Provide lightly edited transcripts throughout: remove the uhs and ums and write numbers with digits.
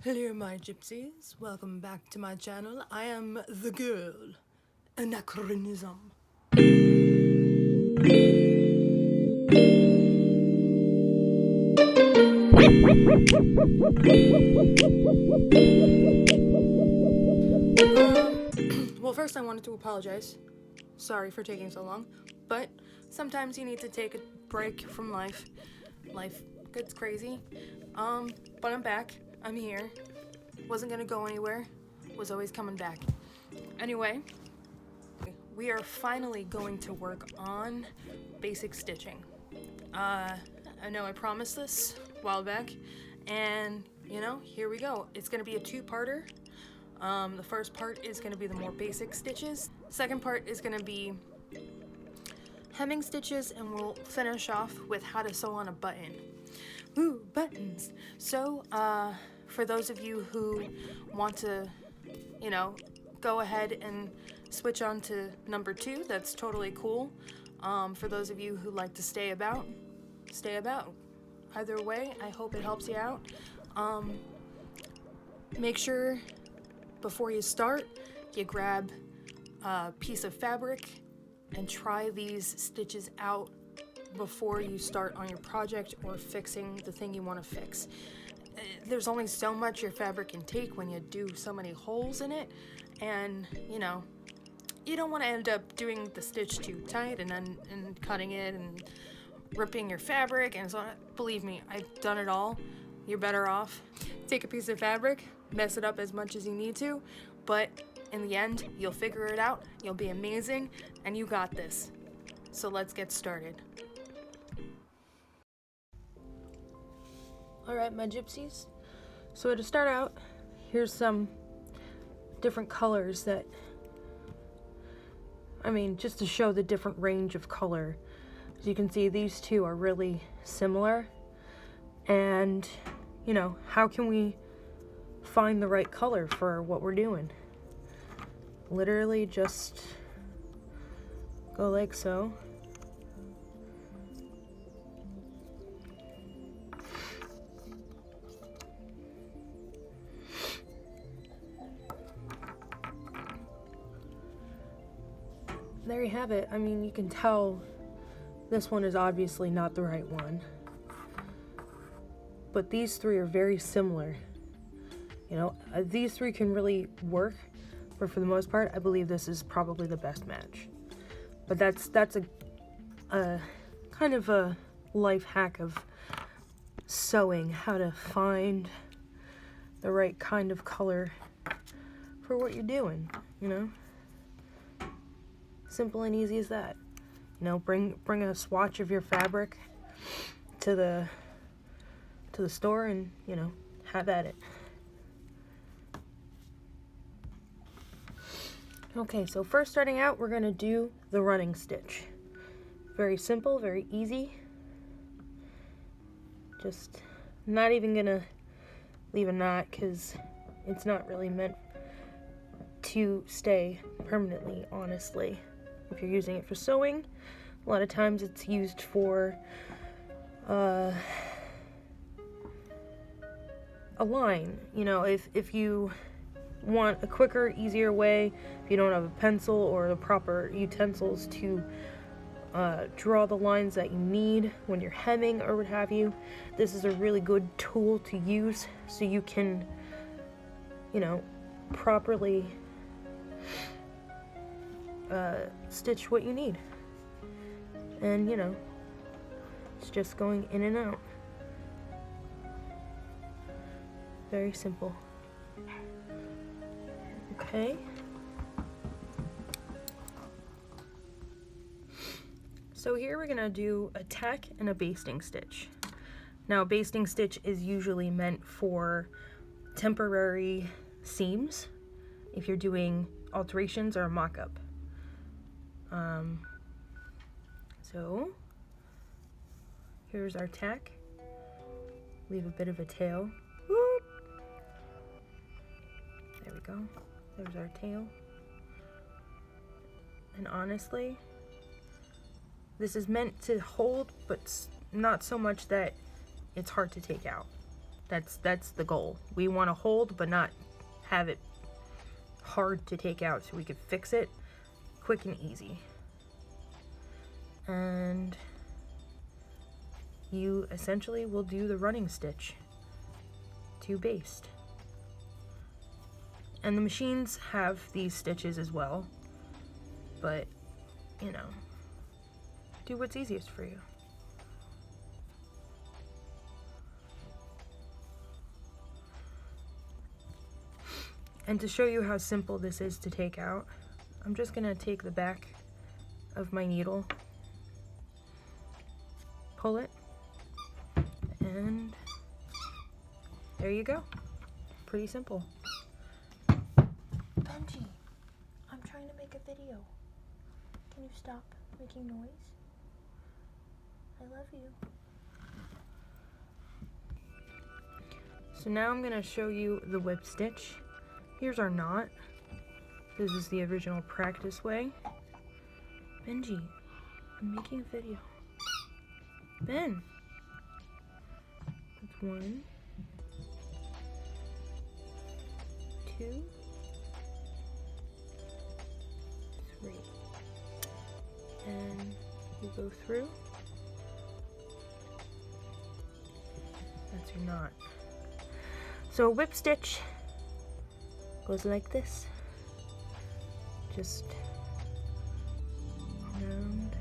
Hello my gypsies, welcome back to my channel. I am the girl, Anachronism. Well, first I wanted to apologize. Sorry for taking so long, but sometimes you need to take a break from life. Life gets crazy. But I'm back. I'm here. Wasn't gonna go anywhere. Was always coming back. Anyway, we are finally going to work on basic stitching. I know I promised this a while back, and here we go. It's gonna be a two-parter. The first part is gonna be the more basic stitches. Second part is gonna be hemming stitches, and we'll finish off with how to sew on a button. Ooh, buttons. So, for those of you who want to, go ahead and switch on to number 2, that's totally cool. For those of you who like to stay about. Either way, I hope it helps you out. Make sure before you start, you grab a piece of fabric and try these stitches out before you start on your project or fixing the thing you want to fix. There's only so much your fabric can take when you do so many holes in it, and you don't want to end up doing the stitch too tight and cutting it and ripping your fabric and so on. Believe me, I've done it all. You're better off. Take a piece of fabric, mess it up as much as you need to, but in the end, you'll figure it out, you'll be amazing, and you got this. So let's get started. Alright, my gypsies. So to start out, here's some different colors that, just to show the different range of color. As you can see, these two are really similar. And, how can we find the right color for what we're doing? Literally just go like so. There you have it. You can tell this one is obviously not the right one. But these three are very similar. These three can really work, but for the most part, I believe this is probably the best match. But that's a kind of a life hack of sewing, how to find the right kind of color for what you're doing, Simple and easy as that. Bring a swatch of your fabric to the store and, have at it. Okay, so first starting out, we're gonna do the running stitch. Very simple, very easy. Just not even gonna leave a knot because it's not really meant to stay permanently, honestly. If you're using it for sewing, a lot of times it's used for a line. If you want a quicker, easier way, if you don't have a pencil or the proper utensils to draw the lines that you need when you're hemming or what have you, this is a really good tool to use so you can, properly stitch what you need. And, it's just going in and out. Very simple. Okay. So here we're gonna do a tack and a basting stitch. Now, a basting stitch is usually meant for temporary seams if you're doing alterations or a mock-up. So here's our tack. Leave a bit of a tail. Whoop. There we go. There's our tail. And honestly, this is meant to hold, but not so much that it's hard to take out. That's the goal. We want to hold but not have it hard to take out, so we could fix it quick and easy. And you essentially will do the running stitch to baste. And the machines have these stitches as well, but you know, do what's easiest for you. And to show you how simple this is to take out, I'm just gonna take the back of my needle, pull it, and there you go. Pretty simple. Benji, I'm trying to make a video. Can you stop making noise? I love you. So now I'm gonna show you the whip stitch. Here's our knot. This is the original practice way. Benji, I'm making a video. Ben. That's 1, 2, 3. And you go through. That's your knot. So a whip stitch goes like this. Just around.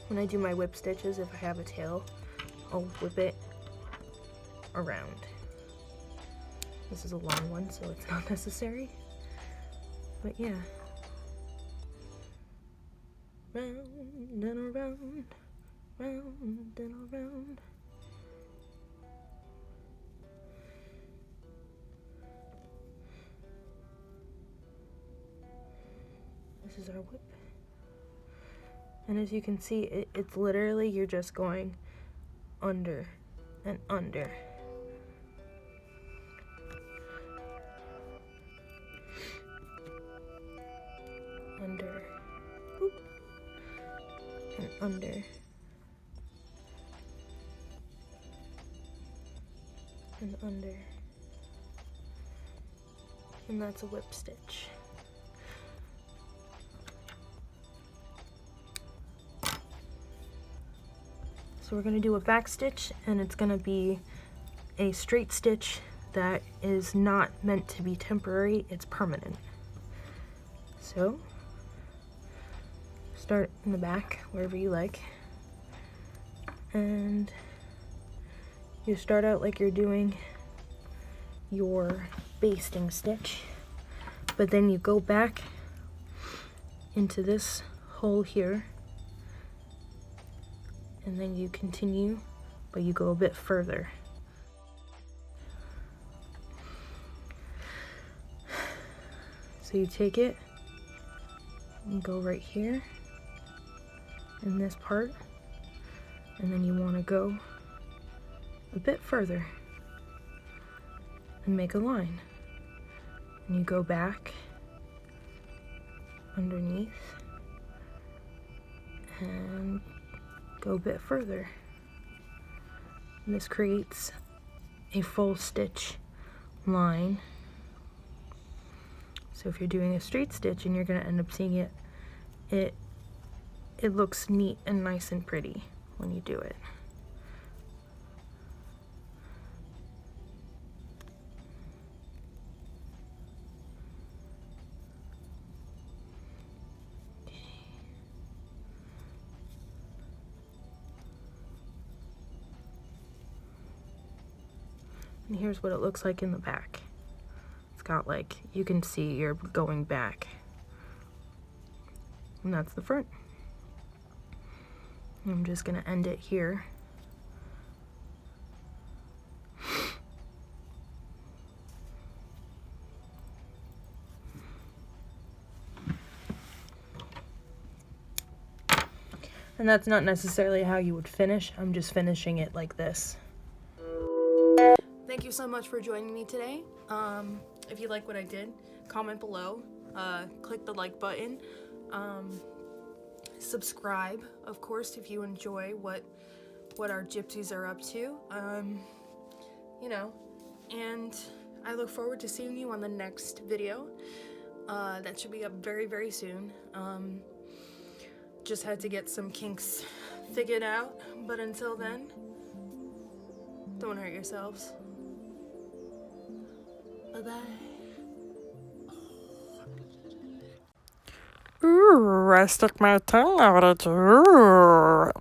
When I do my whip stitches, if I have a tail, I'll whip it around. This is a long one, so it's not necessary. But yeah. Round and around, round and around. This is our whip. And as you can see, it's literally, you're just going under and under. Under. Boop. And under. And under. And that's a whip stitch. So we're going to do a back stitch, and it's going to be a straight stitch that is not meant to be temporary, it's permanent. So start in the back, wherever you like, and you start out like you're doing your basting stitch, but then you go back into this hole here, and then you continue, but you go a bit further. So you take it and go right here in this part, and then you want to go a bit further and make a line, and you go back underneath and go a bit further, and this creates a full stitch line. So if you're doing a straight stitch and you're going to end up seeing it looks neat and nice and pretty when you do it. And here's what it looks like in the back. It's got, like, you can see you're going back. And that's the front. I'm just gonna end it here. And that's not necessarily how you would finish. I'm just finishing it like this. Thank you so much for joining me today. If you like what I did, comment below, click the like button, Subscribe, of course, if you enjoy what our gypsies are up to. You know, and I look forward to seeing you on the next video. That should be up very, very soon. Just had to get some kinks figured out, but until then, don't hurt yourselves. Bye-bye. Ooh, I stuck my tongue out at you.